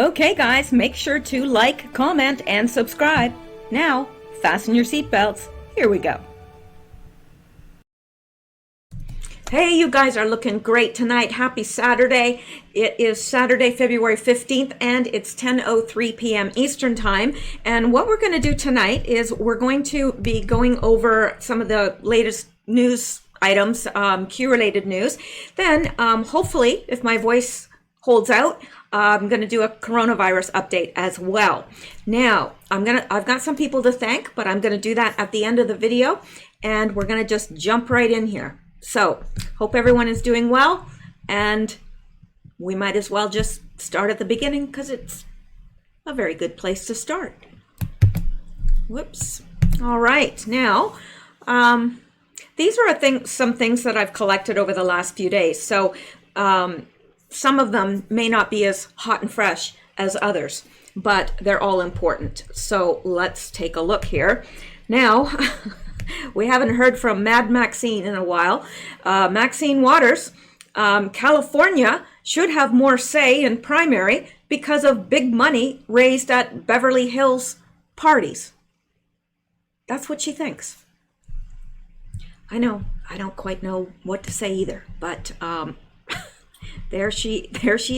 Okay guys, make sure to like, comment, and subscribe. Now, fasten your seatbelts. Here we go. Hey, you guys are looking great tonight. Happy Saturday. It is Saturday, February 15th, and it's 10:03 p.m. Eastern Time. And what we're going to do tonight is we're going to be going over some of the latest news items, Q-related news. Then, hopefully, if my voice holds out, I'm going to do a coronavirus update as well. Now, I've got some people to thank, but I'm going to do that at the end of the video, and we're going to just jump right in here. So, hope everyone is doing well, and we might as well just start at the beginning because it's a very good place to start. Whoops. All right, now, these are some things that I've collected over the last few days. So, some of them may not be as hot and fresh as others, but they're all important. So let's take a look here. Now, we haven't heard from Mad Maxine in a while. Maxine Waters, California should have more say in primary because of big money raised at Beverly Hills parties. That's what she thinks. I know, I don't quite know what to say either, but There she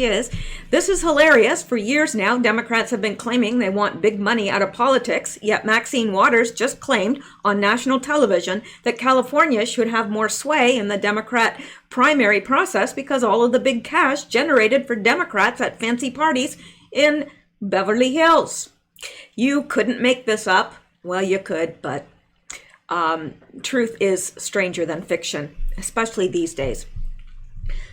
is. This is hilarious. For years now, Democrats have been claiming they want big money out of politics, yet Maxine Waters just claimed on national television that California should have more sway in the Democrat primary process because all of the big cash generated for Democrats at fancy parties in Beverly Hills. You couldn't make this up. Well, you could, but truth is stranger than fiction, especially these days.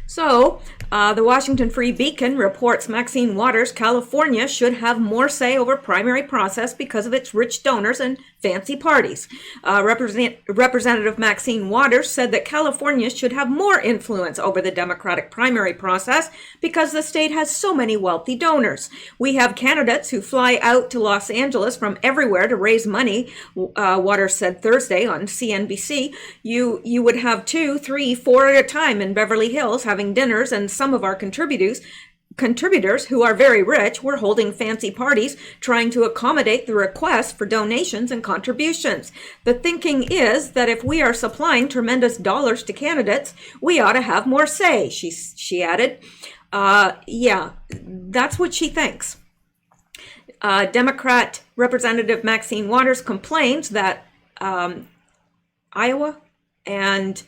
So, the Washington Free Beacon reports Maxine Waters, California should have more say over primary process because of its rich donors and fancy parties. Representative Maxine Waters said that California should have more influence over the Democratic primary process because the state has so many wealthy donors. We have candidates who fly out to Los Angeles from everywhere to raise money, Waters said Thursday on CNBC. You would have 2, 3, 4 at a time in Beverly Hills having dinners, and some of our contributors who are very rich were holding fancy parties trying to accommodate the requests for donations and contributions. The thinking is that if we are supplying tremendous dollars to candidates, we ought to have more say, she added. Yeah, that's what she thinks. Democrat Representative Maxine Waters complains that Iowa and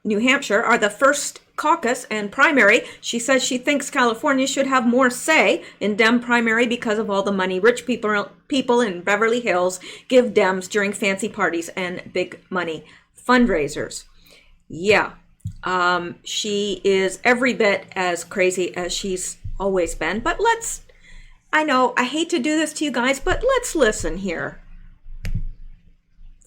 New Hampshire are the first caucus and primary. She says she thinks California should have more say in Dem primary because of all the money rich people in Beverly Hills give Dems during fancy parties and big money fundraisers. Yeah, she is every bit as crazy as she's always been. But I know I hate to do this to you guys, but let's listen here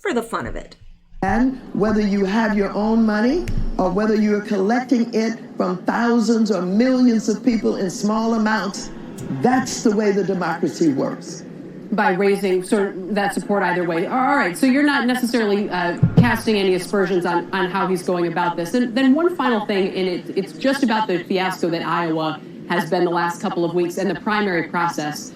for the fun of it. And whether you have your own money or whether you're collecting it from thousands or millions of people in small amounts, that's the way the democracy works. By raising that support either way. All right, so you're not necessarily casting any aspersions on how he's going about this. And then one final thing, and it's just about the fiasco that Iowa has been the last couple of weeks and the primary process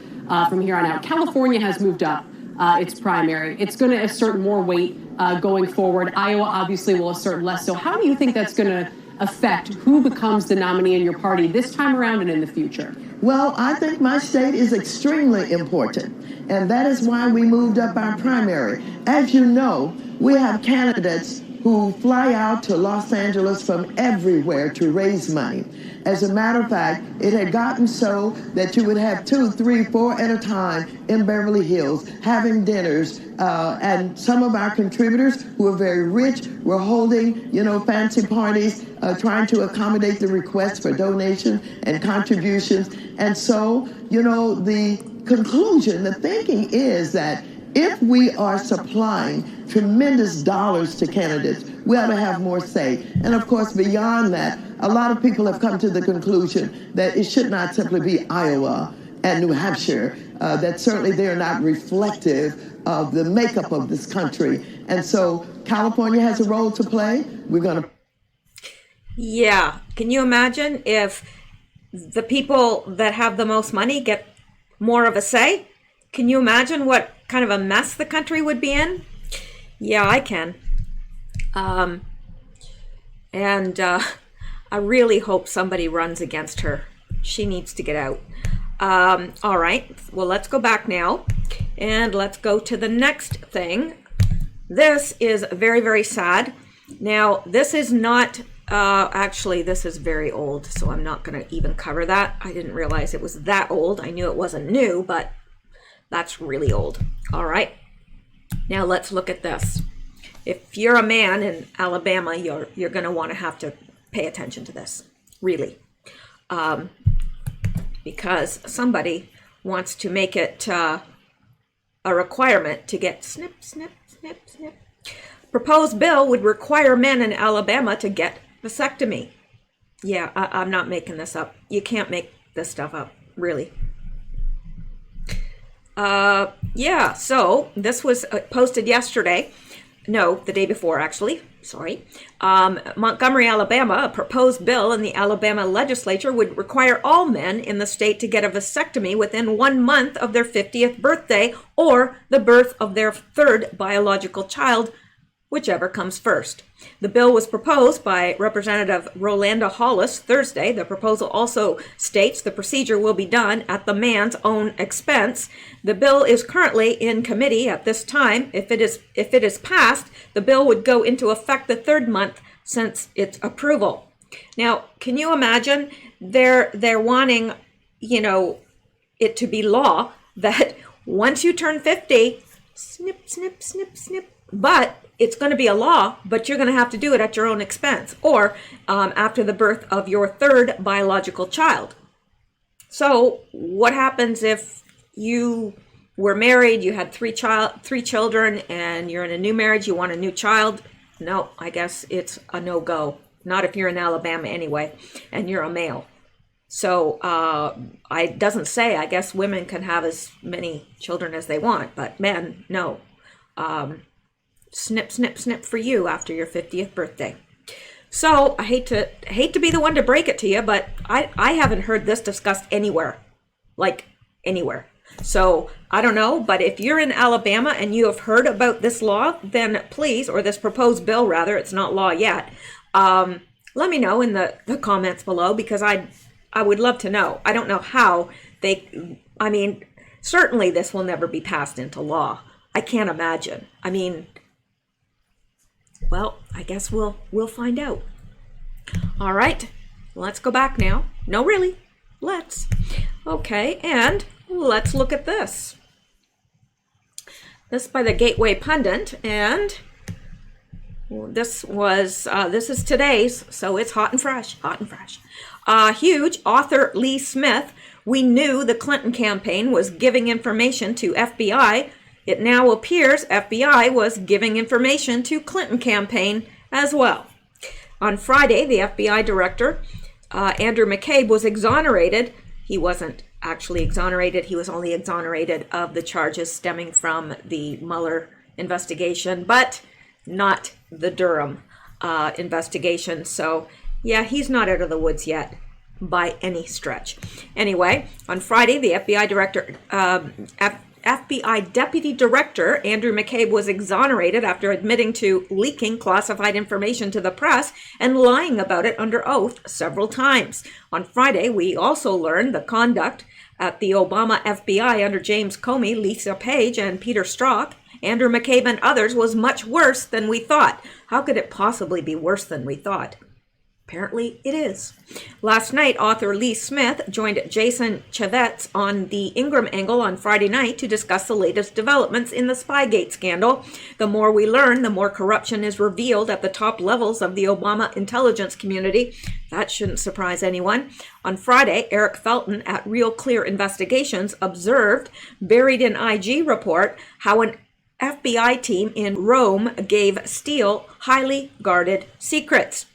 from here on out. California has moved up its primary. It's going to assert more weight going forward. Iowa obviously will assert less. So how do you think that's going to affect who becomes the nominee in your party this time around and in the future? Well, I think my state is extremely important, and that is why we moved up our primary. As you know, we have candidates who fly out to Los Angeles from everywhere to raise money. As a matter of fact, it had gotten so that you would have 2, 3, 4 at a time in Beverly Hills having dinners, and some of our contributors who are very rich were holding, fancy parties, trying to accommodate the requests for donations and contributions. And so, the conclusion, the thinking is that if we are supplying tremendous dollars to candidates, we ought to have more say. And of course, beyond that, a lot of people have come to the conclusion that it should not simply be Iowa and New Hampshire, that certainly they're not reflective of the makeup of this country. And so California has a role to play. We're going to. Yeah. Can you imagine if the people that have the most money get more of a say? Can you imagine what kind of a mess the country would be in? Yeah, I can. I really hope somebody runs against her. She needs to get out. All right, well, let's go back now and let's go to the next thing. This is very, very sad. Now, this is not, actually, this is very old, so I'm not going to even cover that. I didn't realize it was that old. I knew it wasn't new, but that's really old. All right, now let's look at this. If you're a man in Alabama, you're going to want to have to pay attention to this, really, because somebody wants to make it a requirement to get snip, snip, snip, snip. Proposed bill would require men in Alabama to get vasectomy. Yeah, I'm not making this up. You can't make this stuff up, really. Yeah, so this was posted yesterday. No, the day before, actually. Sorry. Montgomery, Alabama, a proposed bill in the Alabama legislature would require all men in the state to get a vasectomy within 1 month of their 50th birthday or the birth of their third biological child, whichever comes first. The bill was proposed by Representative Rolanda Hollis Thursday. The proposal also states the procedure will be done at the man's own expense. The bill is currently in committee at this time. If it is passed, the bill would go into effect the third month since its approval. Now, can you imagine? They're wanting, it to be law that once you turn 50, snip, snip, snip, snip. But it's going to be a law, but you're going to have to do it at your own expense or after the birth of your third biological child. So what happens if you were married, you had three children, and you're in a new marriage, you want a new child? No, I guess it's a no-go. Not if you're in Alabama anyway, and you're a male. So it doesn't say, I guess women can have as many children as they want, but men, no. Snip, snip, snip for you after your 50th birthday. So I hate to be the one to break it to you, but I haven't heard this discussed anywhere, like anywhere. So I don't know, but if you're in Alabama and you have heard about this law, then please, or this proposed bill rather, it's not law yet, let me know in the comments below, because I would love to know. I don't know how certainly this will never be passed into law. I can't imagine. Well, I guess we'll find out. All right, let's go back now. No, really, let's. Okay, and let's look at this. This by the Gateway Pundit, and this is today's, so it's hot and fresh, hot and fresh. Huge. Author Lee Smith, we knew the Clinton campaign was giving information to FBI. It now appears FBI was giving information to Clinton campaign as well. On Friday, the FBI director, Andrew McCabe, was exonerated. He wasn't actually exonerated. He was only exonerated of the charges stemming from the Mueller investigation, but not the Durham investigation. So, yeah, he's not out of the woods yet by any stretch. Anyway, on Friday, the FBI Deputy Director Andrew McCabe was exonerated after admitting to leaking classified information to the press and lying about it under oath several times. On Friday, we also learned the conduct at the Obama FBI under James Comey, Lisa Page, and Peter Strzok, Andrew McCabe and others was much worse than we thought. How could it possibly be worse than we thought? Apparently it is. Last night, author Lee Smith joined Jason Chaffetz on the Ingram Angle on Friday night to discuss the latest developments in the Spygate scandal. The more we learn, the more corruption is revealed at the top levels of the Obama intelligence community. That shouldn't surprise anyone. On Friday, Eric Felton at Real Clear Investigations observed, buried in IG report, how an FBI team in Rome gave Steele highly guarded secrets.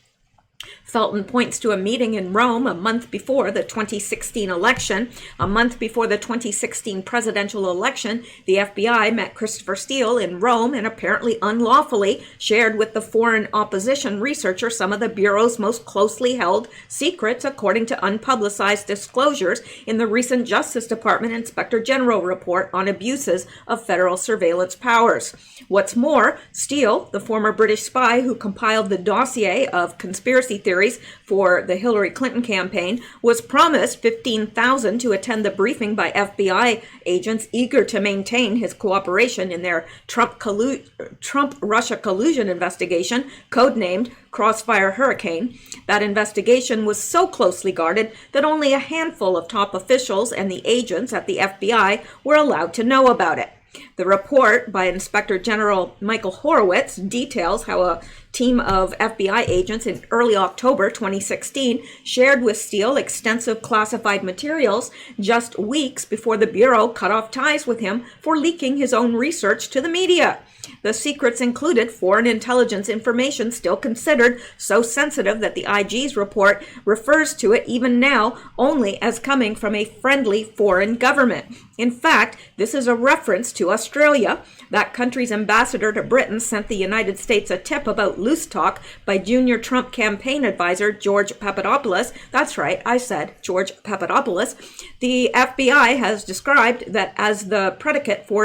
Felton points to a meeting in Rome a month before the 2016 election. A month before the 2016 presidential election, the FBI met Christopher Steele in Rome and apparently unlawfully shared with the foreign opposition researcher some of the Bureau's most closely held secrets, according to unpublicized disclosures in the recent Justice Department Inspector General report on abuses of federal surveillance powers. What's more, Steele, the former British spy who compiled the dossier of conspiracy theories for the Hillary Clinton campaign, was promised $15,000 to attend the briefing by FBI agents eager to maintain his cooperation in their Trump-Russia collusion investigation, codenamed Crossfire Hurricane. That investigation was so closely guarded that only a handful of top officials and the agents at the FBI were allowed to know about it. The report by Inspector General Michael Horowitz details how a team of FBI agents in early October 2016 shared with Steele extensive classified materials just weeks before the Bureau cut off ties with him for leaking his own research to the media. The secrets included foreign intelligence information still considered so sensitive that the IG's report refers to it even now only as coming from a friendly foreign government. In fact, this is a reference to Australia. That country's ambassador to Britain sent the United States a tip about loose talk by junior Trump campaign advisor George Papadopoulos. That's right, I said George Papadopoulos. The FBI has described that as the predicate for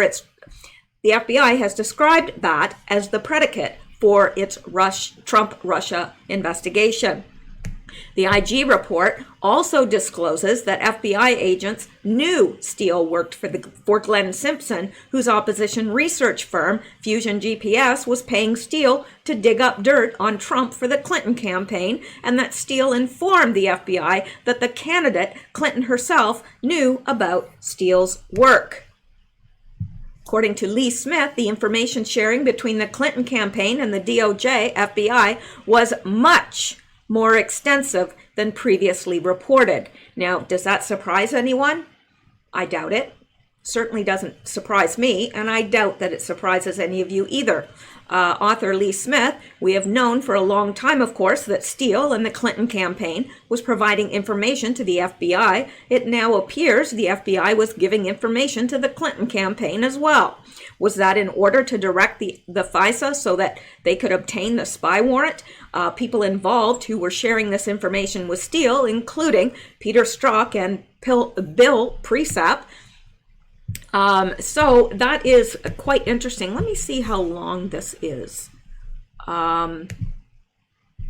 its Trump-Russia investigation. The IG report also discloses that FBI agents knew Steele worked for Glenn Simpson, whose opposition research firm, Fusion GPS, was paying Steele to dig up dirt on Trump for the Clinton campaign, and that Steele informed the FBI that the candidate, Clinton herself, knew about Steele's work. According to Lee Smith, the information sharing between the Clinton campaign and the DOJ, FBI, was much more extensive than previously reported. Now, does that surprise anyone? I doubt it. Certainly doesn't surprise me, and I doubt that it surprises any of you either. Author Lee Smith, we have known for a long time, of course, that Steele and the Clinton campaign was providing information to the FBI. It now appears the FBI was giving information to the Clinton campaign as well. Was that in order to direct the FISA so that they could obtain the spy warrant? People involved who were sharing this information with Steele, including Peter Strzok and Bill Presap. So that is quite interesting. Let me see how long this is.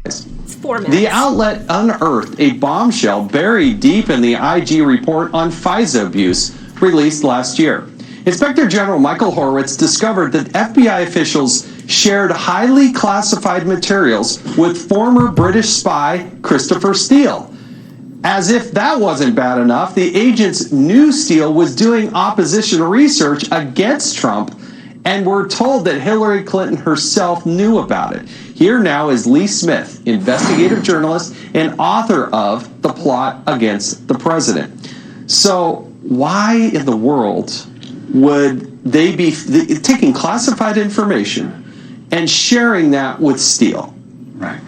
It's 4 minutes. The outlet unearthed a bombshell buried deep in the IG report on FISA abuse released last year. Inspector General Michael Horowitz discovered that FBI officials shared highly classified materials with former British spy Christopher Steele. As if that wasn't bad enough, the agents knew Steele was doing opposition research against Trump and were told that Hillary Clinton herself knew about it. Here now is Lee Smith, investigative journalist and author of The Plot Against the President. So why in the world would they be taking classified information and sharing that with Steele? Right.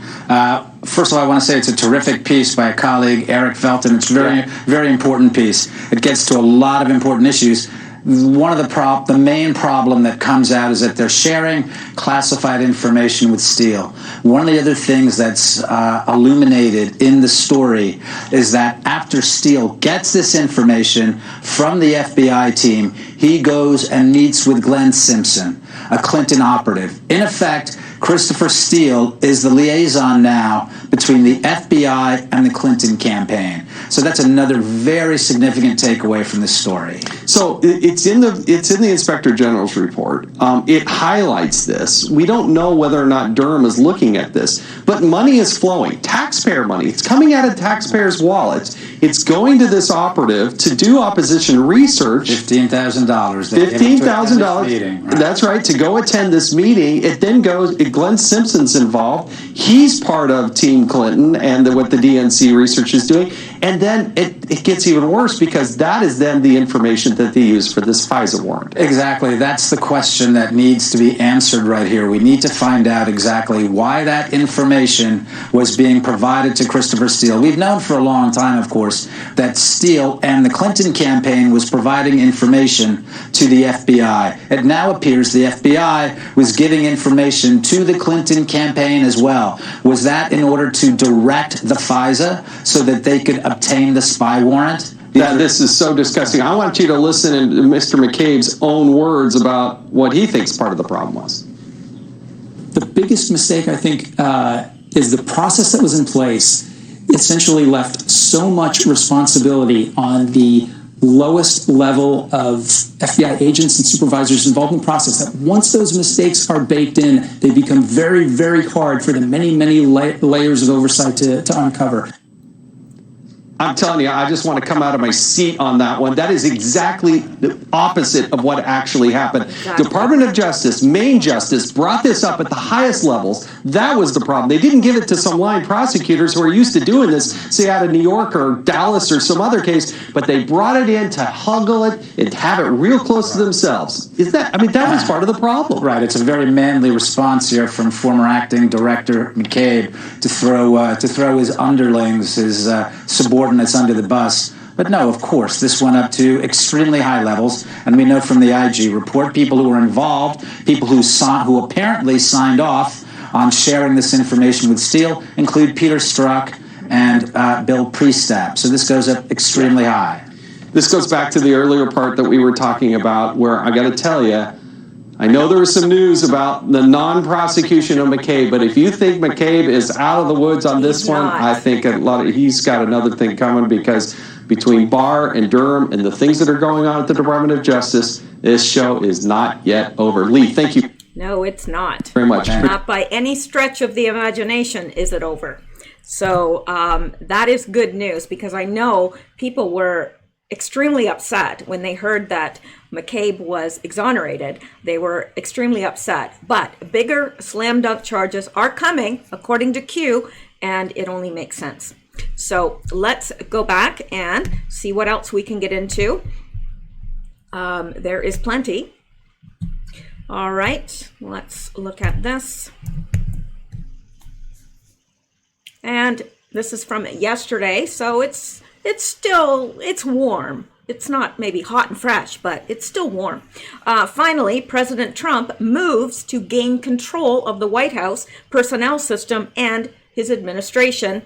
First of all, I want to say it's a terrific piece by a colleague, Eric Felton. It's a very important piece. It gets to a lot of important issues. One of the main problem that comes out is that they're sharing classified information with Steele. One of the other things that's illuminated in the story is that after Steele gets this information from the FBI team, he goes and meets with Glenn Simpson, a Clinton operative. In effect, Christopher Steele is the liaison now between the FBI and the Clinton campaign. So that's another very significant takeaway from this story. So it's in the Inspector General's report. It highlights this. We don't know whether or not Durham is looking at this, but money is flowing. Taxpayer money. It's coming out of taxpayers' wallets. It's going to this operative to do opposition research. $15,000. $15,000. Right. That's right. To go attend this meeting. It then goes. Glenn Simpson's involved. He's part of Team Clinton and what the DNC research is doing. And then it gets even worse because that is then the information that they use for this FISA warrant. Exactly. That's the question that needs to be answered right here. We need to find out exactly why that information was being provided to Christopher Steele. We've known for a long time, of course, that Steele and the Clinton campaign was providing information to the FBI. It now appears the FBI was giving information to the Clinton campaign as well. Was that in order to direct the FISA so that they could obtain the spy warrant? This is so disgusting. I want you to listen to Mr. McCabe's own words about what he thinks part of the problem was. The biggest mistake, I think, is the process that was in place essentially left so much responsibility on the lowest level of FBI agents and supervisors involved in the process, that once those mistakes are baked in, they become very, very hard for the many, many layers of oversight to uncover. I'm telling you, I just want to come out of my seat on that one. That is exactly the opposite of what actually happened. Exactly. Department of Justice, Maine Justice, brought this up at the highest levels. That was the problem. They didn't give it to some line prosecutors who are used to doing this, say out of New York or Dallas or some other case, but they brought it in to huggle it and have it real close to themselves. That was part of the problem. Right. It's a very manly response here from former acting director McCabe to throw his underlings, his subordinates under the bus. But no, of course, this went up to extremely high levels, and we know from the IG report, people who were involved, people who apparently signed off on sharing this information with Steele, include Peter Strzok and Bill Priestap. So this goes up extremely high. This goes back to the earlier part that we were talking about, where I got to tell you, I know there was some news about the non-prosecution of McCabe, but if you think McCabe is out of the woods on this one, I think he's got another thing coming, because between Barr and Durham and the things that are going on at the Department of Justice, this show is not yet over. Lee, thank you. No, it's not. Very much. Not by any stretch of the imagination is it over. So that is good news, because I know people were extremely upset when they heard that McCabe was exonerated. They were extremely upset. But bigger slam dunk charges are coming, according to Q, and it only makes sense. So let's go back and see what else we can get into. There is plenty. All right, let's look at this. And this is from yesterday, so it's warm. It's not maybe hot and fresh, but it's still warm. Finally, President Trump moves to gain control of the White House personnel system and his administration.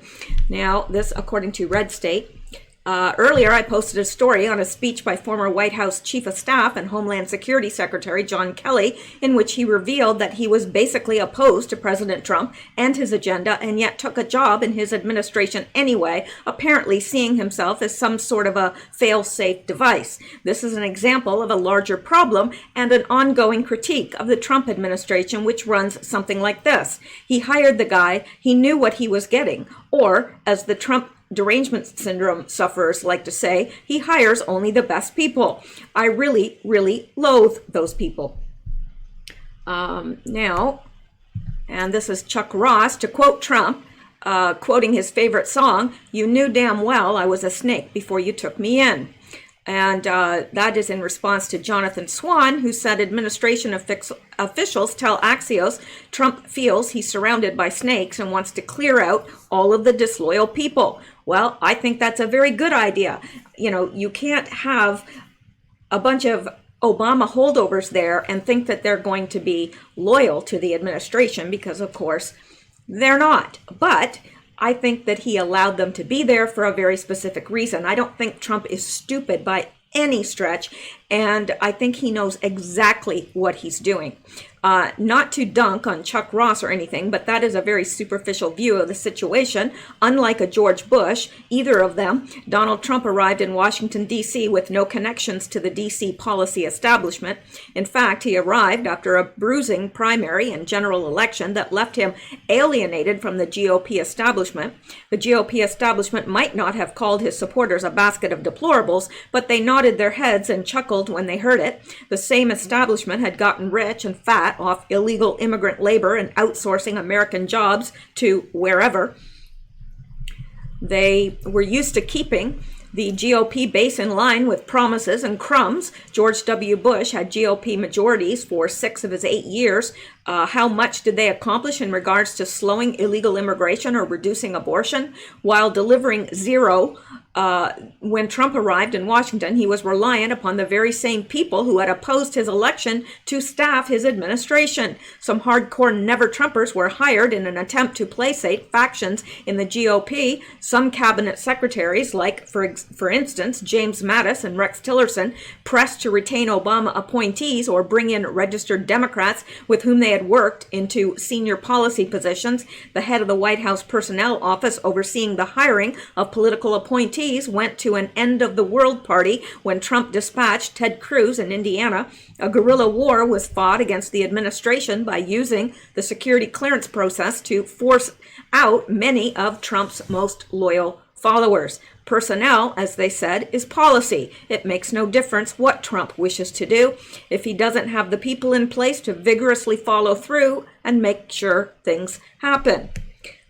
Now, this according to Red State. Earlier, I posted a story on a speech by former White House Chief of Staff and Homeland Security Secretary John Kelly, in which he revealed that he was basically opposed to President Trump and his agenda, and yet took a job in his administration anyway, apparently seeing himself as some sort of a fail-safe device. This is an example of a larger problem and an ongoing critique of the Trump administration, which runs something like this. He hired the guy, he knew what he was getting, or, as the Trump derangement syndrome sufferers like to say, he hires only the best people. I really, really loathe those people. Now, and this is Chuck Ross, to quote Trump, quoting his favorite song, "You knew damn well I was a snake before you took me in." And that is in response to Jonathan Swan, who said administration officials tell Axios Trump feels he's surrounded by snakes and wants to clear out all of the disloyal people. Well, I think that's a very good idea. You know, you can't have a bunch of Obama holdovers there and think that they're going to be loyal to the administration, because, of course, they're not. But I think that he allowed them to be there for a very specific reason. I don't think Trump is stupid by any stretch, and I think he knows exactly what he's doing. Not to dunk on Chuck Ross or anything, but that is a very superficial view of the situation. Unlike a George Bush, either of them, Donald Trump arrived in Washington, D.C. with no connections to the D.C. policy establishment. In fact, he arrived after a bruising primary and general election that left him alienated from the GOP establishment. The GOP establishment might not have called his supporters a basket of deplorables, but they nodded their heads and chuckled when they heard it. The same establishment had gotten rich and fat off illegal immigrant labor and outsourcing American jobs to wherever. They were used to keeping the GOP base in line with promises and crumbs. George W. Bush had GOP majorities for 6 of his 8 years. How much did they accomplish in regards to slowing illegal immigration or reducing abortion? While delivering zero, when Trump arrived in Washington, he was reliant upon the very same people who had opposed his election to staff his administration. Some hardcore never-Trumpers were hired in an attempt to placate factions in the GOP. Some cabinet secretaries, like, for instance, James Mattis and Rex Tillerson, pressed to retain Obama appointees or bring in registered Democrats with whom they had worked into senior policy positions. The head of the White House Personnel Office overseeing the hiring of political appointees went to an end-of-the-world party when Trump dispatched Ted Cruz in Indiana. A guerrilla war was fought against the administration by using the security clearance process to force out many of Trump's most loyal followers. Personnel, as they said, is policy. It makes no difference what Trump wishes to do if he doesn't have the people in place to vigorously follow through and make sure things happen.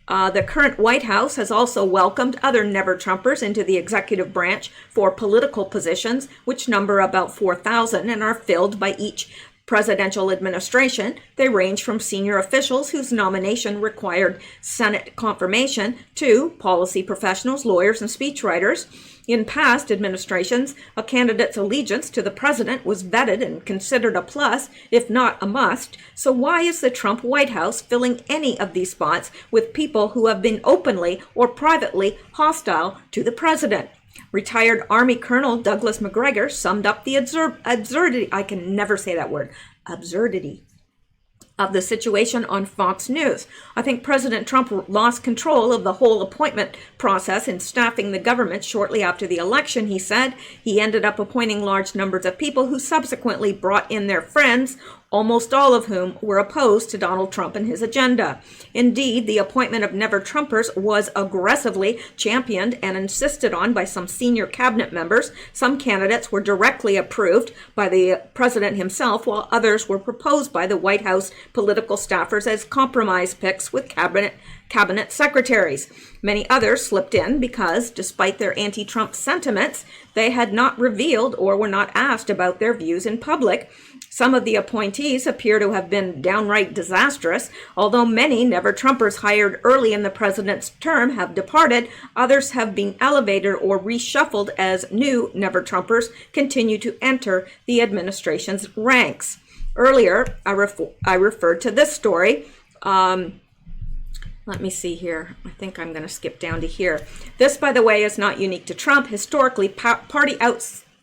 The current White House has also welcomed other never-Trumpers into the executive branch for political positions, which number about 4,000 and are filled by each presidential administration. They range from senior officials whose nomination required Senate confirmation to policy professionals, lawyers, and speechwriters. In past administrations, a candidate's allegiance to the president was vetted and considered a plus, if not a must. So why is the Trump White House filling any of these spots with people who have been openly or privately hostile to the president? Retired Army Colonel Douglas Macgregor summed up the absurdity, I can never say that word, absurdity, of the situation on Fox News. I think President Trump lost control of the whole appointment process in staffing the government shortly after the election, he said. He ended up appointing large numbers of people who subsequently brought in their friends, almost all of whom were opposed to Donald Trump and his agenda. Indeed, the appointment of never-Trumpers was aggressively championed and insisted on by some senior cabinet members. Some candidates were directly approved by the president himself, while others were proposed by the White House political staffers as compromise picks with cabinet secretaries. Many others slipped in because, despite their anti-Trump sentiments, they had not revealed or were not asked about their views in public. Some of the appointees appear to have been downright disastrous. Although many never-Trumpers hired early in the president's term have departed, others have been elevated or reshuffled as new never-Trumpers continue to enter the administration's ranks. Earlier, I referred to this story. Let me see here. I think I'm going to skip down to here. This, by the way, is not unique to Trump. Historically, party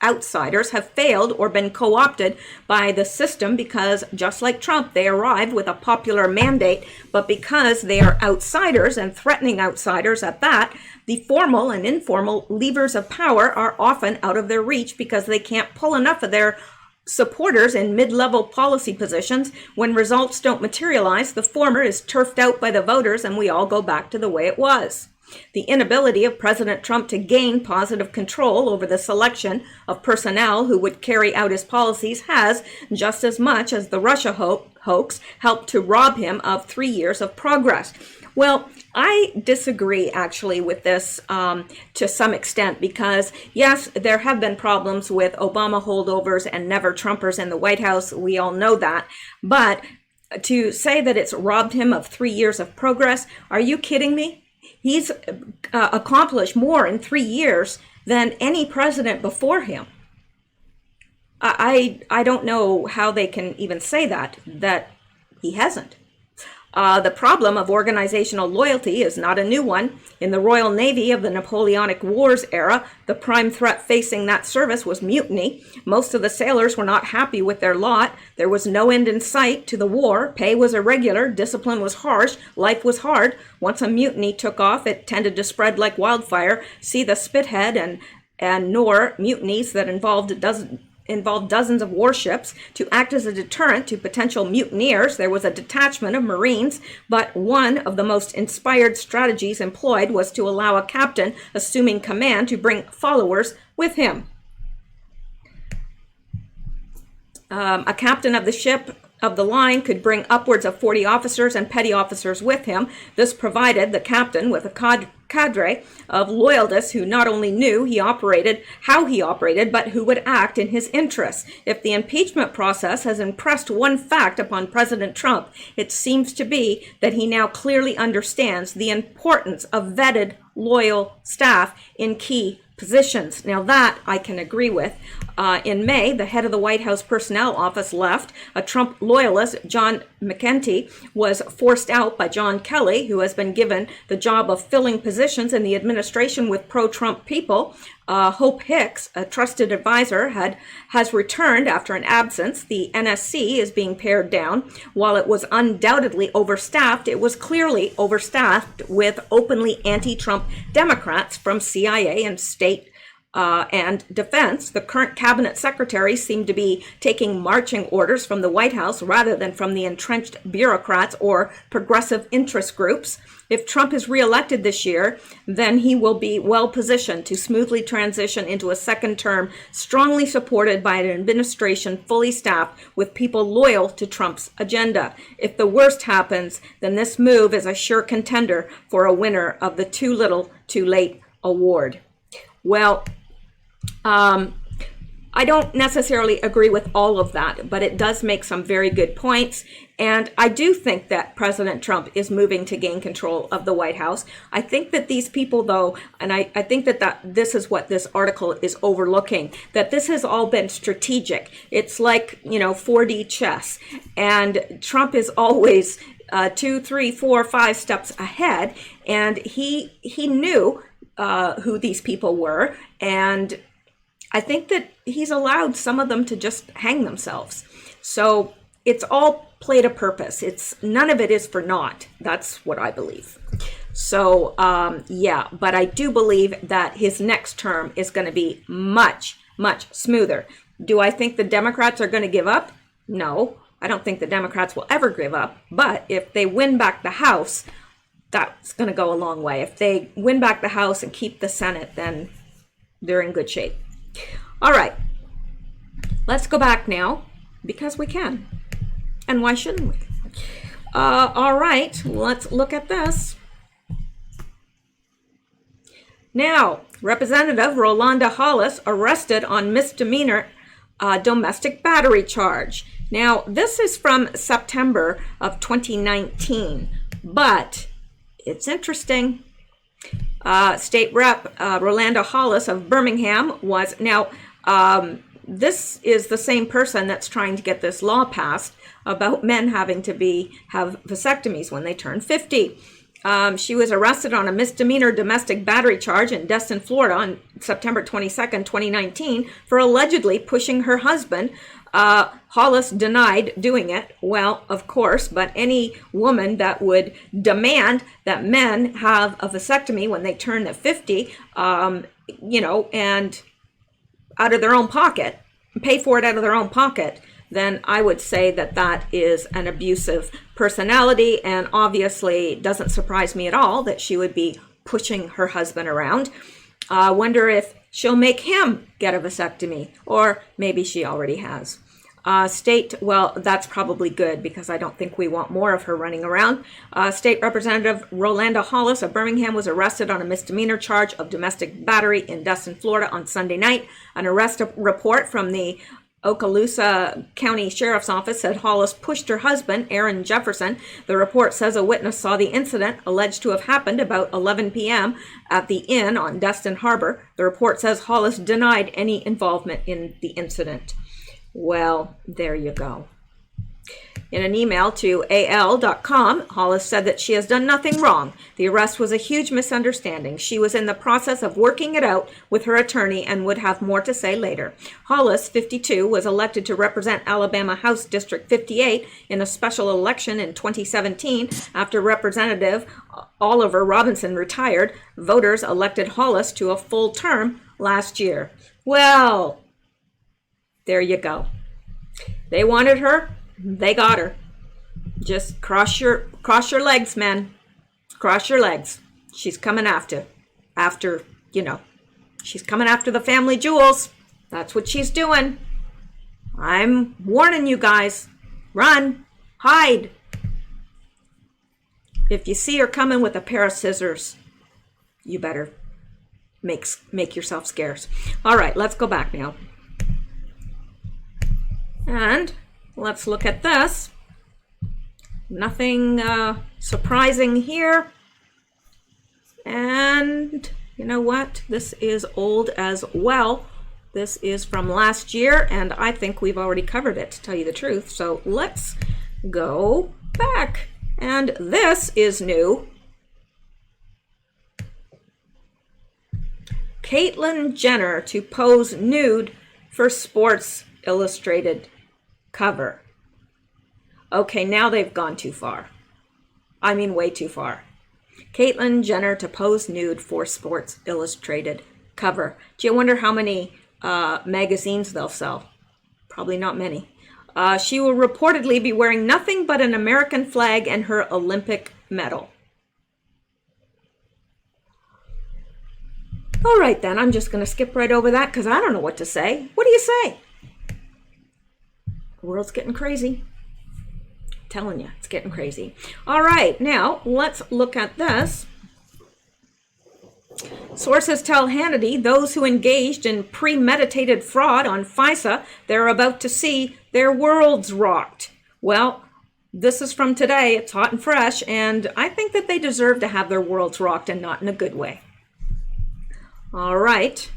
outsiders have failed or been co-opted by the system because, just like Trump, they arrived with a popular mandate, but because they are outsiders and threatening outsiders at that, the formal and informal levers of power are often out of their reach because they can't pull enough of their supporters in mid-level policy positions. When results don't materialize, the former is turfed out by the voters and we all go back to the way it was. The inability of President Trump to gain positive control over the selection of personnel who would carry out his policies has, just as much as the Russia hoax, helped to rob him of 3 years of progress. Well, I disagree actually with this to some extent because, yes, there have been problems with Obama holdovers and never-Trumpers in the White House. We all know that. But to say that it's robbed him of 3 years of progress, are you kidding me? He's accomplished more in 3 years than any president before him. I don't know how they can even say that he hasn't. The problem of organizational loyalty is not a new one. In the Royal Navy of the Napoleonic Wars era, the prime threat facing that service was mutiny. Most of the sailors were not happy with their lot. There was no end in sight to the war. Pay was irregular. Discipline was harsh. Life was hard. Once a mutiny took off, it tended to spread like wildfire. See the Spithead and Nore mutinies that involved dozens of warships. To act as a deterrent to potential mutineers, there was a detachment of Marines, but one of the most inspired strategies employed was to allow a captain assuming command to bring followers with him. A captain of the ship of the line could bring upwards of 40 officers and petty officers with him. This provided the captain with a cadre of loyalists who not only knew how he operated, but who would act in his interests. If the impeachment process has impressed one fact upon President Trump, it seems to be that he now clearly understands the importance of vetted, loyal staff in key positions. Now that I can agree with. In May, the head of the White House Personnel Office left. A Trump loyalist, John McEntee, was forced out by John Kelly, who has been given the job of filling positions in the administration with pro-Trump people. Hope Hicks, a trusted advisor, has returned after an absence. The NSC is being pared down. While it was undoubtedly overstaffed, it was clearly overstaffed with openly anti-Trump Democrats from CIA and state and defense. The current cabinet secretaries seem to be taking marching orders from the White House rather than from the entrenched bureaucrats or progressive interest groups. If Trump is reelected this year, then he will be well positioned to smoothly transition into a second term, strongly supported by an administration fully staffed with people loyal to Trump's agenda. If the worst happens, then this move is a sure contender for a winner of the Too Little, Too Late award. Well, I don't necessarily agree with all of that, but it does make some very good points. And I do think that President Trump is moving to gain control of the White House. I think that these people, though, and I think that this is what this article is overlooking, that this has all been strategic. It's like, 4D chess. And Trump is always 2, 3, 4, 5 steps ahead. And he knew who these people were. And I think that he's allowed some of them to just hang themselves. So it's all played a purpose. None of it is for naught. That's what I believe. So, but I do believe that his next term is going to be much, much smoother. Do I think the Democrats are going to give up? No, I don't think the Democrats will ever give up. But if they win back the House, that's going to go a long way. If they win back the House and keep the Senate, then they're in good shape. All right, let's go back now, because we can. And why shouldn't we? All right, let's look at this. Now, Representative Rolanda Hollis arrested on misdemeanor domestic battery charge. Now, this is from September of 2019, but it's interesting. State Rep Rolanda Hollis of Birmingham was now. This is the same person that's trying to get this law passed about men having to have vasectomies when they turn 50. She was arrested on a misdemeanor domestic battery charge in Destin, Florida on September 22nd, 2019 for allegedly pushing her husband. Hollis denied doing it. Well, of course, but any woman that would demand that men have a vasectomy when they turn 50, and out of their own pocket, pay for it out of their own pocket, then I would say that is an abusive personality, and obviously it doesn't surprise me at all that she would be pushing her husband around. I wonder if she'll make him get a vasectomy, or maybe she already has. Well, that's probably good, because I don't think we want more of her running around. State Representative Rolanda Hollis of Birmingham was arrested on a misdemeanor charge of domestic battery in Destin, Florida on Sunday night. An arrest report from the Okaloosa County Sheriff's Office said Hollis pushed her husband, Aaron Jefferson. The report says a witness saw the incident, alleged to have happened about 11 p.m. at the inn on Destin Harbor. The report says Hollis denied any involvement in the incident. Well, there you go. In an email to AL.com, Hollis said that she has done nothing wrong. The arrest was a huge misunderstanding. She was in the process of working it out with her attorney and would have more to say later. Hollis, 52, was elected to represent Alabama House District 58 in a special election in 2017. After Representative Oliver Robinson retired, voters elected Hollis to a full term last year. Well, there you go. They wanted her. They got her. Just cross your legs, men. Cross your legs. She's coming after, she's coming after the family jewels. That's what she's doing. I'm warning you guys. Run. Hide. If you see her coming with a pair of scissors, you better make yourself scarce. All right, let's go back now. And let's look at this. Nothing surprising here. And you know what? This is old as well. This is from last year, and I think we've already covered it, to tell you the truth. So let's go back. And this is new. Caitlyn Jenner to pose nude for Sports Illustrated cover. Okay, now they've gone too far. I mean, way too far. Caitlyn Jenner to pose nude for Sports Illustrated cover. Do you wonder how many magazines they'll sell? Probably not many. She will reportedly be wearing nothing but an American flag and her Olympic medal. All right, then. I'm just going to skip right over that because I don't know what to say. What do you say? The world's getting crazy. I'm telling you, it's getting crazy. All right, now let's look at this. Sources tell Hannity those who engaged in premeditated fraud on FISA, they're about to see their worlds rocked. Well, this is from today. It's hot and fresh, and I think that they deserve to have their worlds rocked, and not in a good way. All right.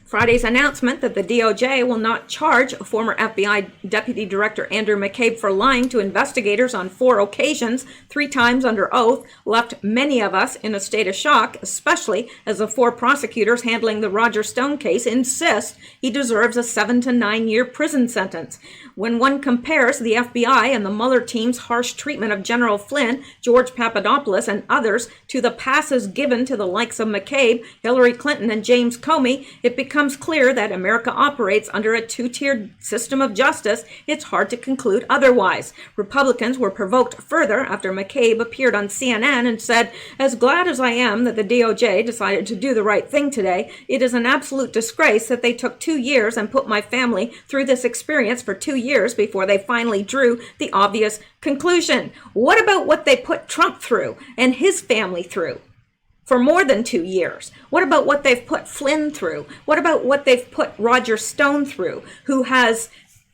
Friday's announcement that the DOJ will not charge former FBI Deputy Director Andrew McCabe for lying to investigators on 4 occasions, 3 times under oath, left many of us in a state of shock, especially as the 4 prosecutors handling the Roger Stone case insist he deserves a 7 to 9 year prison sentence. When one compares the FBI and the Mueller team's harsh treatment of General Flynn, George Papadopoulos, and others to the passes given to the likes of McCabe, Hillary Clinton, and James Comey, it becomes clear that America operates under a 2-tiered system of justice. It's hard to conclude otherwise. Republicans were provoked further after McCabe appeared on CNN and said, "As glad as I am that the DOJ decided to do the right thing today, it is an absolute disgrace that they took 2 years and put my family through this experience for 2 years before they finally drew the obvious conclusion." What about what they put Trump through and his family through for more than 2 years? What about what they've put Flynn through? What about what they've put Roger Stone through, who has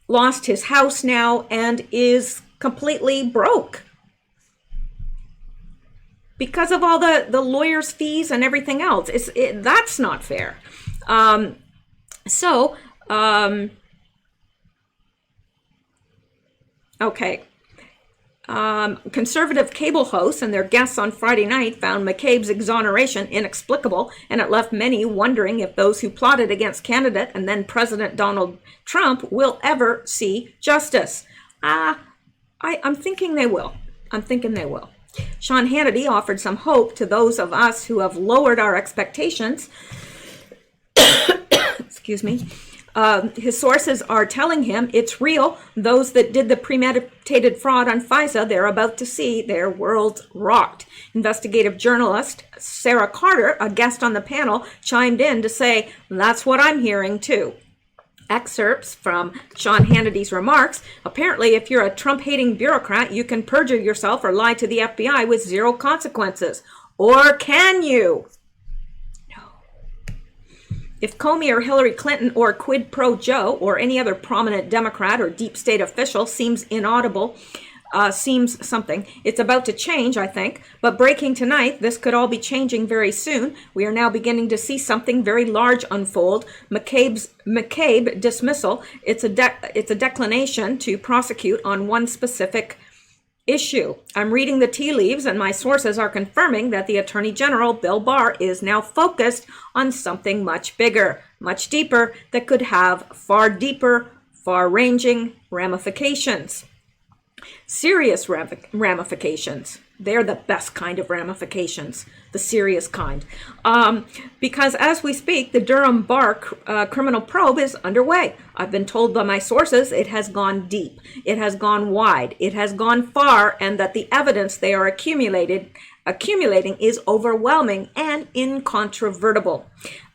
lost his house now and is completely broke because of all the lawyers' fees and everything else? That's not fair. Okay. Conservative cable hosts and their guests on Friday night found McCabe's exoneration inexplicable, and it left many wondering if those who plotted against candidate and then President Donald Trump will ever see justice. I'm thinking they will. Sean Hannity offered some hope to those of us who have lowered our expectations. Excuse me. His sources are telling him it's real. Those that did the premeditated fraud on FISA, they're about to see their worlds rocked. Investigative journalist Sarah Carter, a guest on the panel, chimed in to say, "That's what I'm hearing too." Excerpts from Sean Hannity's remarks: "Apparently, if you're a Trump-hating bureaucrat, you can perjure yourself or lie to the FBI with 0 consequences. Or can you? If Comey or Hillary Clinton or Quid Pro Joe or any other prominent Democrat or deep state official seems inaudible, seems something, it's about to change, I think. But breaking tonight, this could all be changing very soon. We are now beginning to see something very large unfold. McCabe dismissal. It's a declination to prosecute on one specific issue. I'm reading the tea leaves, and my sources are confirming that the Attorney General, Bill Barr, is now focused on something much bigger, much deeper, that could have far deeper, far-ranging ramifications. Serious ramifications. They're the best kind of ramifications, the serious kind. Because as we speak, the Durham Barr criminal probe is underway. I've been told by my sources it has gone deep, it has gone wide, it has gone far, and that the evidence they are accumulating is overwhelming and incontrovertible.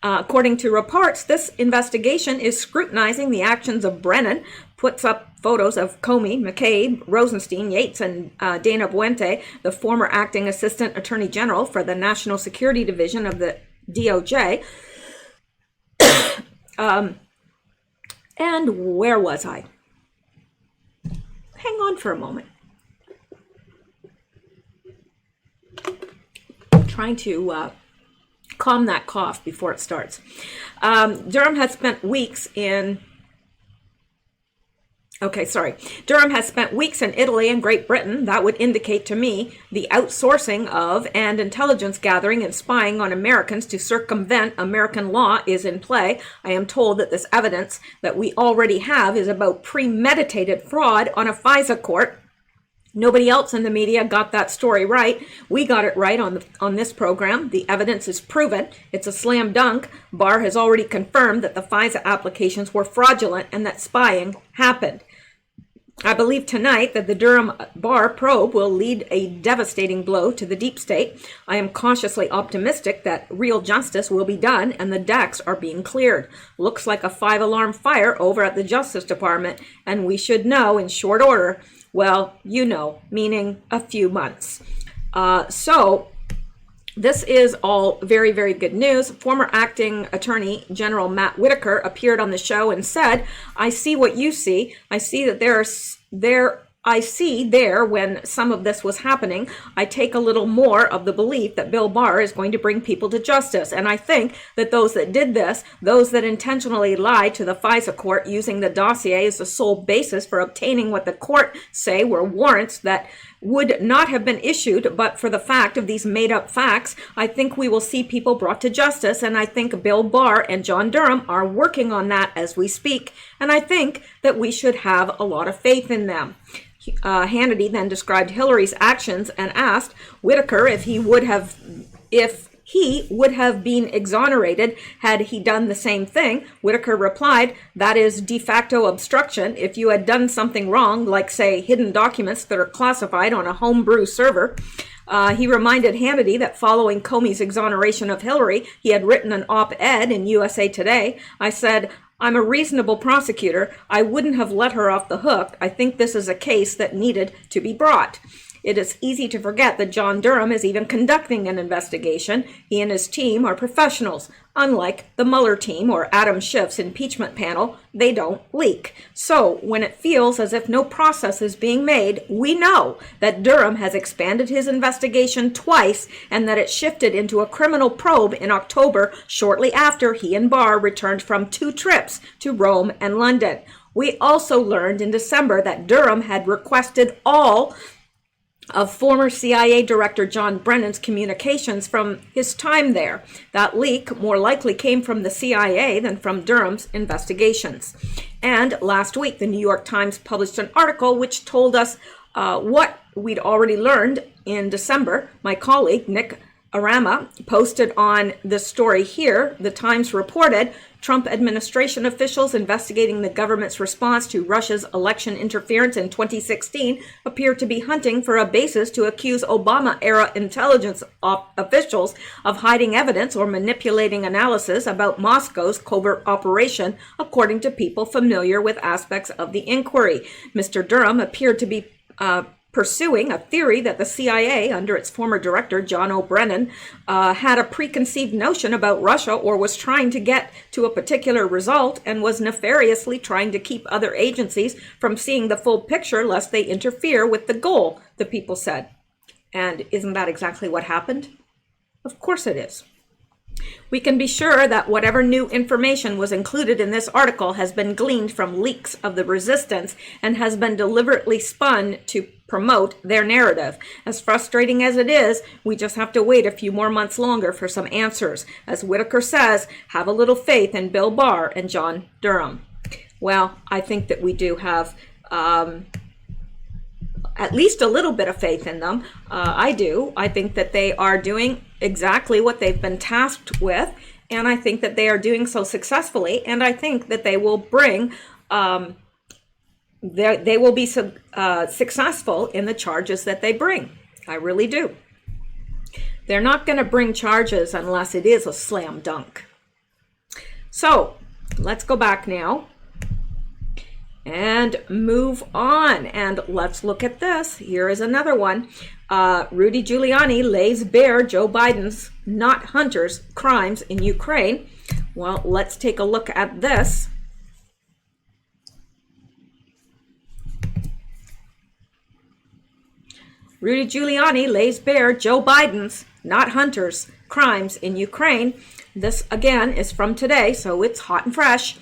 According to reports, this investigation is scrutinizing the actions of Brennan, puts up photos of Comey, McCabe, Rosenstein, Yates, and Dana Buente, the former acting assistant attorney general for the National Security Division of the DOJ. And where was I? Hang on for a moment. I'm trying to calm that cough before it starts. Durham has spent weeks in Durham has spent weeks in Italy and Great Britain. That would indicate to me the outsourcing of and intelligence gathering and spying on Americans to circumvent American law is in play. I am told that this evidence that we already have is about premeditated fraud on a FISA court. Nobody else in the media got that story right. We got it right on this program. The evidence is proven. It's a slam dunk. Barr has already confirmed that the FISA applications were fraudulent and that spying happened. I believe tonight that the Durham Barr probe will lead a devastating blow to the deep state. I am cautiously optimistic that real justice will be done and the decks are being cleared. Looks like a 5-alarm fire over at the Justice Department, and we should know in short order. Well, you know, meaning a few months. So this is all very, very good news. Former acting attorney general Matt Whitaker appeared on the show and said, I see what you see. I see that when some of this was happening, I take a little more of the belief that Bill Barr is going to bring people to justice. And I think that those that did this, those that intentionally lied to the FISA court using the dossier as the sole basis for obtaining what the court say were warrants that would not have been issued but for the fact of these made-up facts, I think we will see people brought to justice, and I think Bill Barr and John Durham are working on that as we speak, and I think that we should have a lot of faith in them. Hannity then described Hillary's actions and asked Whitaker if he would have been exonerated had he done the same thing. Whitaker replied, that is de facto obstruction. If you had done something wrong, like say hidden documents that are classified on a homebrew server. He reminded Hannity that following Comey's exoneration of Hillary, he had written an op-ed in USA Today. I said, I'm a reasonable prosecutor. I wouldn't have let her off the hook. I think this is a case that needed to be brought. It is easy to forget that John Durham is even conducting an investigation. He and his team are professionals. Unlike the Mueller team or Adam Schiff's impeachment panel, they don't leak. So when it feels as if no process is being made, we know that Durham has expanded his investigation twice and that it shifted into a criminal probe in October, shortly after he and Barr returned from 2 trips to Rome and London. We also learned in December that Durham had requested all of former CIA Director John Brennan's communications from his time there. That leak more likely came from the CIA than from Durham's investigations. And last week, the New York Times published an article which told us what we'd already learned in December. My colleague, Nick Arama, posted on this story here. The Times reported Trump administration officials investigating the government's response to Russia's election interference in 2016 appear to be hunting for a basis to accuse Obama-era intelligence officials of hiding evidence or manipulating analysis about Moscow's covert operation, according to people familiar with aspects of the inquiry. Mr. Durham appeared to be pursuing a theory that the CIA, under its former director, John O'Brennan, had a preconceived notion about Russia or was trying to get to a particular result and was nefariously trying to keep other agencies from seeing the full picture lest they interfere with the goal, the people said. And isn't that exactly what happened? Of course it is. We can be sure that whatever new information was included in this article has been gleaned from leaks of the resistance and has been deliberately spun to promote their narrative. As frustrating as it is, we just have to wait a few more months longer for some answers. As Whitaker says, have a little faith in Bill Barr and John Durham. Well, I think that we do have at least a little bit of faith in them. I do. I think that they are doing exactly what they've been tasked with, and I think that they are doing so successfully, and I think that they will bring they will be successful in the charges that they bring. I really do. They're not going to bring charges unless it is a slam dunk. So let's go back now and move on. And let's look at this. Here is another one. Rudy Giuliani lays bare Joe Biden's, not Hunter's, crimes in Ukraine. Well, let's take a look at this. Rudy Giuliani lays bare Joe Biden's, not Hunter's, crimes in Ukraine. This, again, is from today, so it's hot and fresh,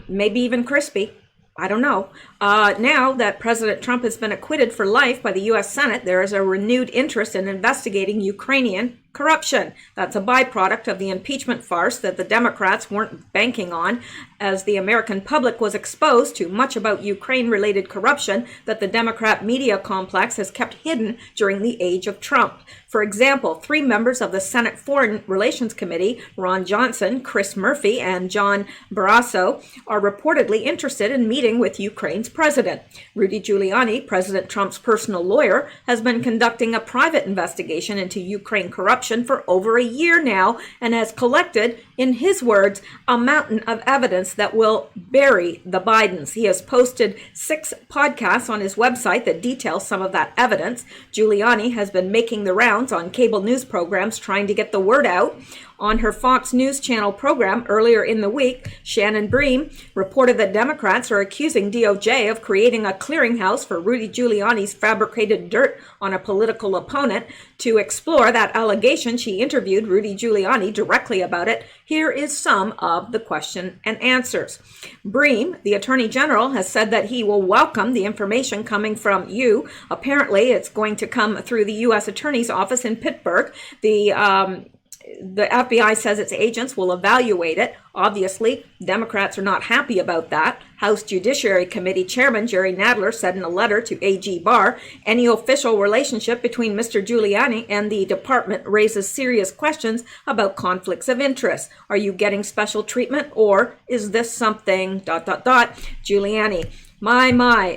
maybe even crispy. I don't know. Now that President Trump has been acquitted for life by the U.S. Senate, there is a renewed interest in investigating Ukrainian corruption. That's a byproduct of the impeachment farce that the Democrats weren't banking on, as the American public was exposed to much about Ukraine-related corruption that the Democrat media complex has kept hidden during the age of Trump. For example, 3 members of the Senate Foreign Relations Committee, Ron Johnson, Chris Murphy, and John Barrasso, are reportedly interested in meeting with Ukraine's president. Rudy Giuliani, President Trump's personal lawyer, has been conducting a private investigation into Ukraine corruption for over a year now and has collected, in his words, a mountain of evidence that will bury the Bidens. He has posted 6 podcasts on his website that detail some of that evidence. Giuliani has been making the rounds on cable news programs trying to get the word out. On her Fox News Channel program earlier in the week, Shannon Bream reported that Democrats are accusing DOJ of creating a clearinghouse for Rudy Giuliani's fabricated dirt on a political opponent. To explore that allegation, she interviewed Rudy Giuliani directly about it. Here is some of the question and answers. Bream, the Attorney General, has said that he will welcome the information coming from you. Apparently, it's going to come through the U.S. Attorney's Office in Pittsburgh. The FBI says its agents will evaluate it. Obviously, Democrats are not happy about that. House Judiciary Committee Chairman Jerry Nadler said in a letter to AG Barr, any official relationship between Mr. Giuliani and the department raises serious questions about conflicts of interest. Are you getting special treatment, or is this something ... Giuliani. My,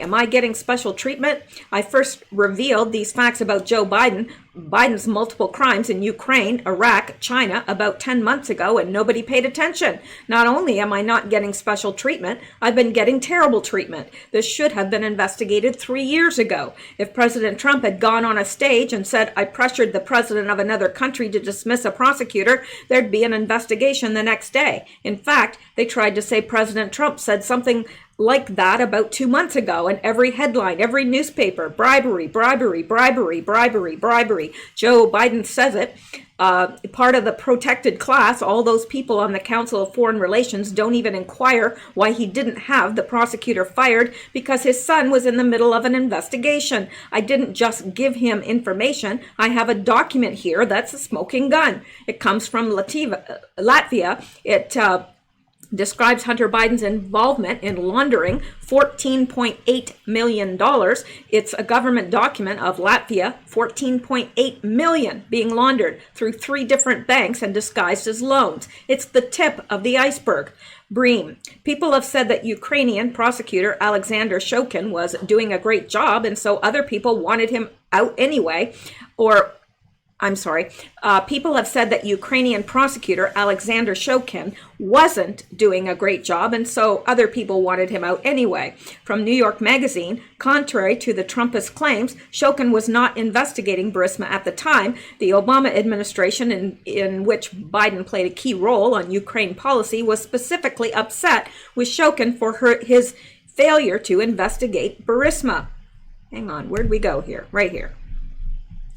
am I getting special treatment? I first revealed these facts about Joe Biden's multiple crimes in Ukraine, Iraq, China about 10 months ago, and nobody paid attention. Not only am I not getting special treatment, I've been getting terrible treatment. This should have been investigated 3 years ago. If President Trump had gone on a stage and said, I pressured the president of another country to dismiss a prosecutor, there'd be an investigation the next day. In fact, they tried to say President Trump said something like that about 2 months ago, and every headline, every newspaper, bribery, bribery, bribery, bribery, bribery. Joe Biden says it. Part of the protected class, all those people on the Council of Foreign Relations don't even inquire why he didn't have the prosecutor fired, because his son was in the middle of an investigation. I didn't just give him information. I have a document here that's a smoking gun. It comes from Latvia. It describes Hunter Biden's involvement in laundering $14.8 million. It's a government document of Latvia, $14.8 million being laundered through 3 different banks and disguised as loans. It's the tip of the iceberg. Bream. People have said that Ukrainian prosecutor Alexander Shokin was doing a great job, and so other people wanted him out anyway. People have said that Ukrainian prosecutor Alexander Shokin wasn't doing a great job, and so other people wanted him out anyway. From New York Magazine, contrary to the Trumpist claims, Shokin was not investigating Burisma at the time. The Obama administration, in which Biden played a key role on Ukraine policy, was specifically upset with Shokin for his failure to investigate Burisma. Hang on, where'd we go here? Right here.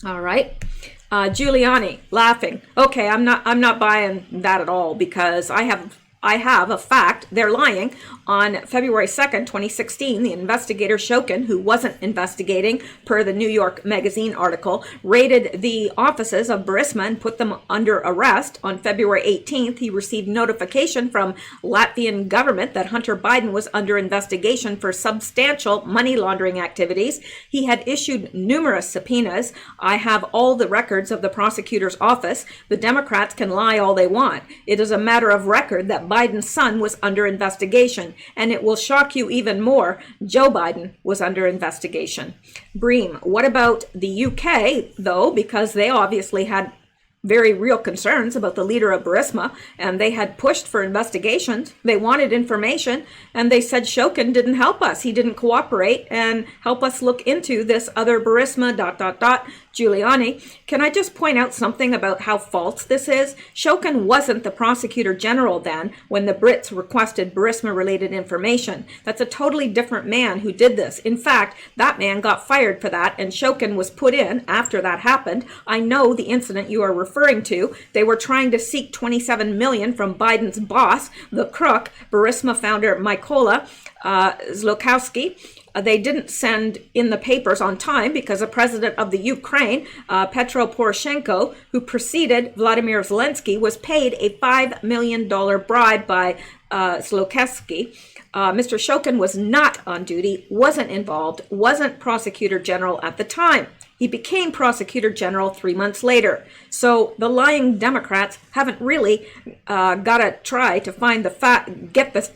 All right. Giuliani laughing. Okay, I'm not buying that at all, because I have a fact. They're lying. On February 2nd, 2016, the investigator Shokin, who wasn't investigating per the New York Magazine article, raided the offices of Burisma and put them under arrest. On February 18th, he received notification from Latvian government that Hunter Biden was under investigation for substantial money laundering activities. He had issued numerous subpoenas. I have all the records of the prosecutor's office. The Democrats can lie all they want. It is a matter of record that Biden's son was under investigation, and it will shock you even more. Joe Biden was under investigation. Bream. What about the UK, though? Because they obviously had very real concerns about the leader of Burisma, and they had pushed for investigations. They wanted information, and they said Shokin didn't help us. He didn't cooperate and help us look into this other Burisma, ... Giuliani. Can I just point out something about how false this is? Shokin wasn't the prosecutor general then when the Brits requested Burisma-related information. That's a totally different man who did this. In fact, that man got fired for that, and Shokin was put in after that happened. I know the incident you are referring to. They were trying to seek $27 million from Biden's boss, the crook, Burisma founder Mykola Zlotowski. They didn't send in the papers on time because the president of the Ukraine, Petro Poroshenko, who preceded Vladimir Zelensky, was paid a $5 million bribe by Zlotowski. Mr. Shokin was not on duty, wasn't involved, wasn't prosecutor general at the time. He became prosecutor general 3 months later. So the lying Democrats haven't really got to try to find the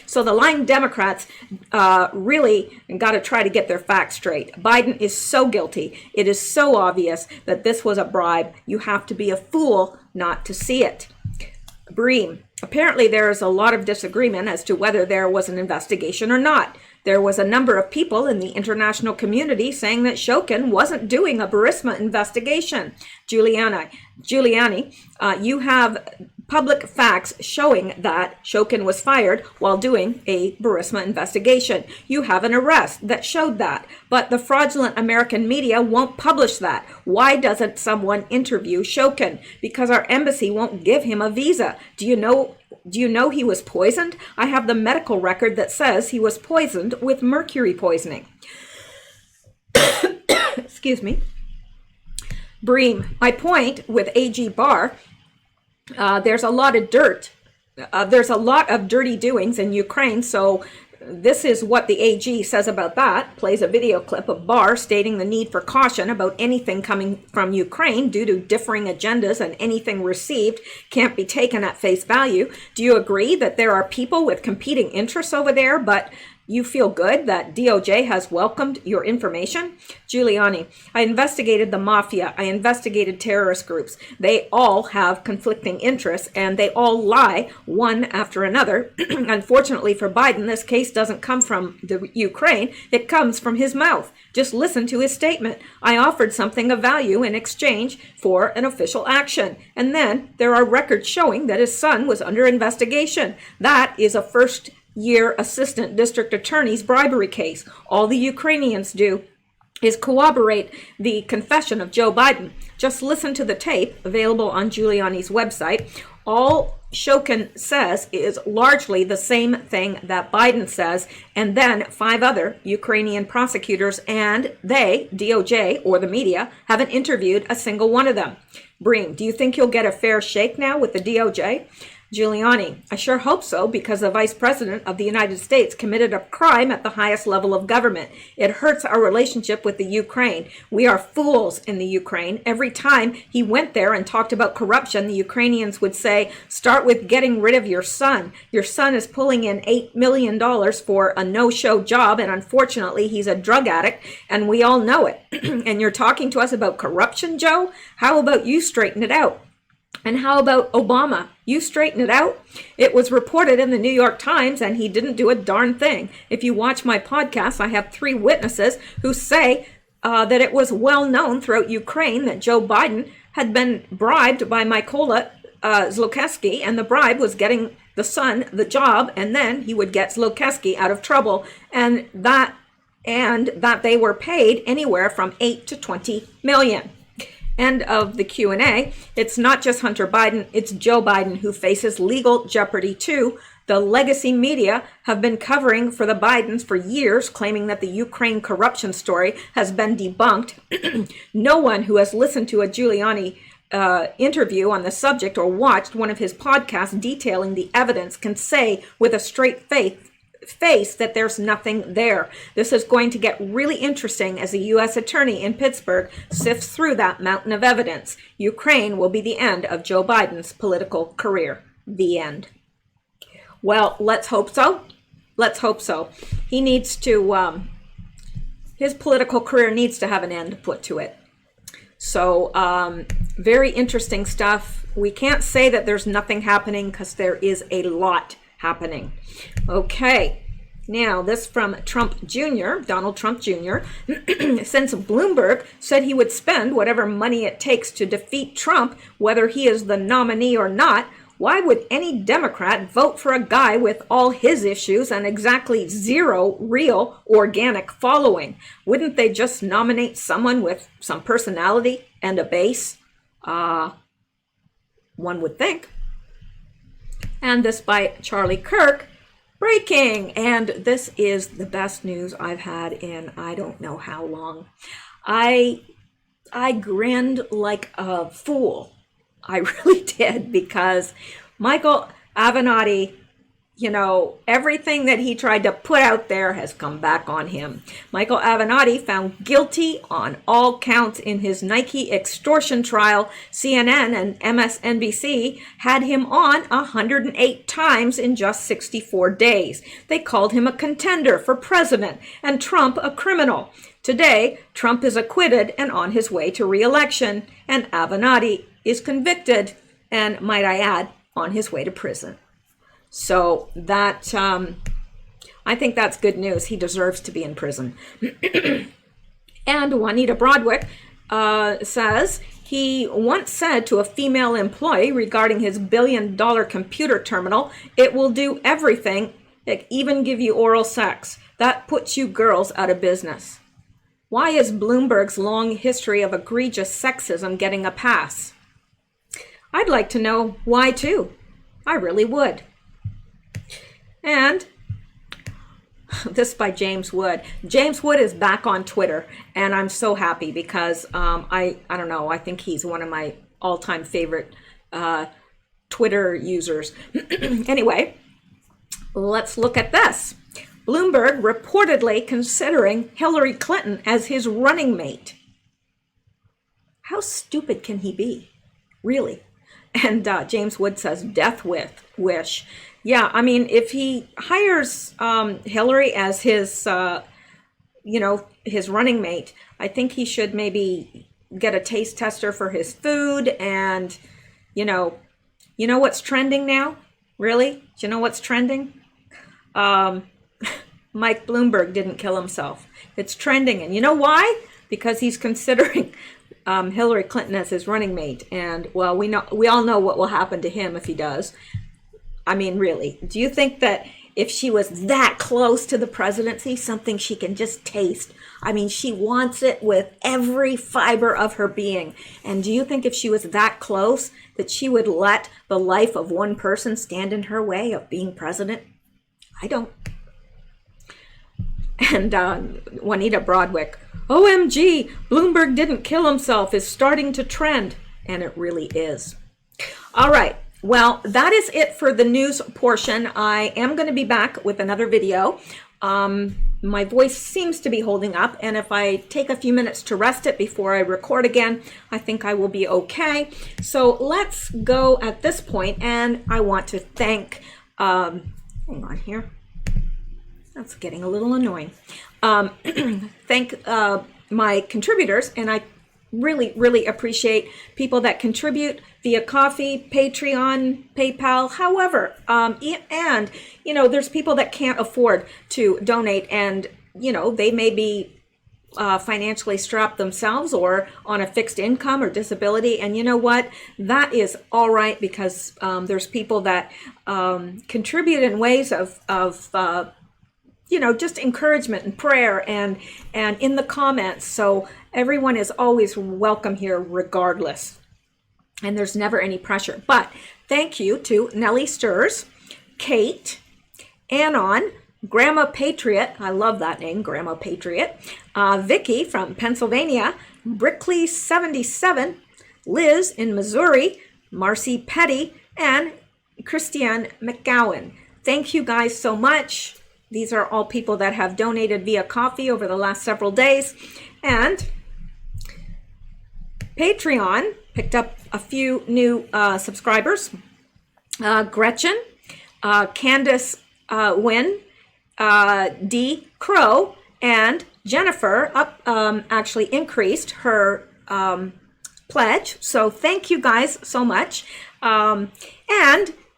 So the lying Democrats really got to try to get their facts straight. Biden is so guilty. It is so obvious that this was a bribe. You have to be a fool not to see it. Bream. Apparently there is a lot of disagreement as to whether there was an investigation or not. There was a number of people in the international community saying that Shokin wasn't doing a Burisma investigation. Giuliani, you have public facts showing that Shokin was fired while doing a Burisma investigation. You have an arrest that showed that, but the fraudulent American media won't publish that. Why doesn't someone interview Shokin? Because our embassy won't give him a visa. Do you know he was poisoned? I have the medical record that says he was poisoned with mercury poisoning. Excuse me. Bream, my point with AG Barr, there's a lot of dirt. There's a lot of dirty doings in Ukraine, so this is what the AG says about that. Plays a video clip of Barr stating the need for caution about anything coming from Ukraine due to differing agendas, and anything received can't be taken at face value. Do you agree that there are people with competing interests over there, but you feel good that DOJ has welcomed your information? Giuliani, I investigated the mafia. I investigated terrorist groups. They all have conflicting interests, and they all lie one after another. Unfortunately for Biden, this case doesn't come from the Ukraine. It comes from his mouth. Just listen to his statement. I offered something of value in exchange for an official action. And then there are records showing that his son was under investigation. That is a first-year assistant district attorney's bribery case. All the Ukrainians do is corroborate the confession of Joe Biden. Just listen to the tape available on Giuliani's website. All Shokin says is largely the same thing that Biden says, and then 5 other Ukrainian prosecutors, and they, DOJ or the media, haven't interviewed a single one of them. Bream, do you think you'll get a fair shake now with the DOJ? Giuliani, I sure hope so, because the Vice President of the United States committed a crime at the highest level of government. It hurts our relationship with the Ukraine. We are fools in the Ukraine. Every time he went there and talked about corruption, the Ukrainians would say, start with getting rid of your son. Your son is pulling in $8 million for a no-show job, and unfortunately he's a drug addict, and we all know it. And you're talking to us about corruption, Joe? How about you straighten it out? And how about Obama? You straighten it out? It was reported in the New York Times, and he didn't do a darn thing. If you watch my podcast, I have 3 witnesses who say that it was well known throughout Ukraine that Joe Biden had been bribed by Mykola Zlotowski, and the bribe was getting the son the job, and then he would get Zlotowski out of trouble, and that they were paid anywhere from 8 to 20 million. End of the Q&A. It's not just Hunter Biden, it's Joe Biden who faces legal jeopardy too. The legacy media have been covering for the Bidens for years, claiming that the Ukraine corruption story has been debunked. No one who has listened to a Giuliani interview on the subject or watched one of his podcasts detailing the evidence can say with a straight face that there's nothing there. This is going to get really interesting as the U.S. attorney in Pittsburgh sifts through that mountain of evidence. Ukraine will be the end of Joe Biden's political career. The end. Well, let's hope so. Let's hope so. He needs to, his political career needs to have an end put to it. So very interesting stuff. We can't say that there's nothing happening because there is a lot happening. Okay. Now, this from Trump Jr., Donald Trump Jr., since Bloomberg said he would spend whatever money it takes to defeat Trump, whether he is the nominee or not, why would any Democrat vote for a guy with all his issues and exactly zero real organic following? Wouldn't they just nominate someone with some personality and a base? One would think. And this by Charlie Kirk. Breaking, and this is the best news I've had in I don't know how long. I grinned like a fool. I really did, because Michael Avenatti, you know, everything that he tried to put out there has come back on him. Michael Avenatti found guilty on all counts in his Nike extortion trial. CNN and MSNBC had him on 108 times in just 64 days. They called him a contender for president and Trump a criminal. Today, Trump is acquitted and on his way to re-election, and Avenatti is convicted and, might I add, on his way to prison. So that, I think that's good news. He deserves to be in prison. And Juanita Broadwick says he once said to a female employee regarding his billion-dollar computer terminal, "It will do everything, even give you oral sex. That puts you girls out of business." Why is Bloomberg's long history of egregious sexism getting a pass? I'd like to know why, too. I really would. And this by James Wood. James Wood is back on Twitter, and I'm so happy because I don't know, I think he's one of my all-time favorite Twitter users. Anyway, let's look at this. Bloomberg reportedly considering Hillary Clinton as his running mate. How stupid can he be? Really? And James Wood says, death wish. Yeah, I mean, if he hires Hillary as his, his running mate, I think he should maybe get a taste tester for his food. And, you know what's trending now? Really? Do you know what's trending? Mike Bloomberg didn't kill himself. It's trending. And you know why? Because he's considering Hillary Clinton as his running mate. And, well, we all know what will happen to him if he does. I mean, really, do you think that if she was that close to the presidency, something she can just taste? I mean, she wants it with every fiber of her being. And do you think if she was that close that she would let the life of one person stand in her way of being president? I don't. And Juanita Broadwick, OMG, Bloomberg didn't kill himself is starting to trend. And it really is. All right. Well, that is it for the news portion. I am going to be back with another video. My voice seems to be holding up, and if I take a few minutes to rest it before I record again, I think I will be okay. So let's go at this point, and I want to thank, hang on here. That's getting a little annoying. Thank my contributors, and I really appreciate people that contribute via Coffee, Patreon, PayPal, however. And, there's people that can't afford to donate, and, they may be financially strapped themselves or on a fixed income or disability. And you know what? That is all right, because there's people that contribute in ways of just encouragement and prayer and in the comments. So everyone is always welcome here regardless. And there's never any pressure. But thank you to Nellie Stirs, Kate, Anon, Grandma Patriot, I love that name, Grandma Patriot, Vicky from Pennsylvania, Brickley 77, Liz in Missouri, Marcy Petty, and Christiane McGowan. Thank you guys so much. These are all people that have donated via Coffee over the last several days. And Patreon picked up a few new subscribers. Gretchen, Candace Wynn, D. Crow, and Jennifer actually increased her pledge. So thank you guys so much. And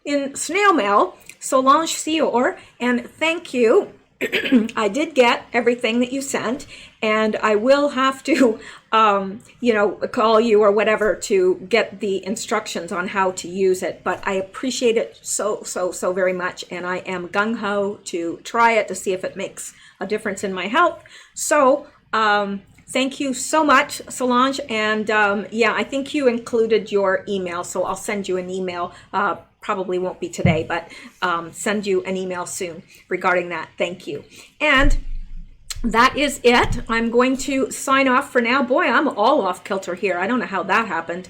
in snail mail, Solange Sior, and thank you. I did get everything that you sent, and I will have to, call you or whatever to get the instructions on how to use it. But I appreciate it so very much, and I am gung-ho to try it to see if it makes a difference in my health. So thank you so much, Solange. And I think you included your email, so I'll send you an email. Probably won't be today, but send you an email soon regarding that. Thank you. And that is it. I'm going to sign off for now. Boy, I'm all off kilter here. I don't know how that happened.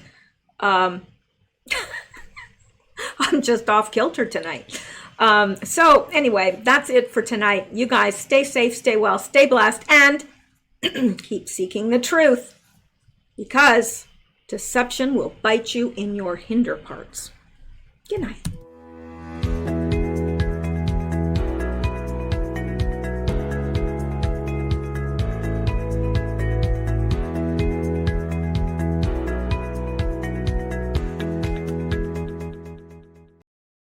I'm just off kilter tonight. So anyway, that's it for tonight. You guys stay safe, stay well, stay blessed, and keep seeking the truth, because deception will bite you in your hinder parts. Good night.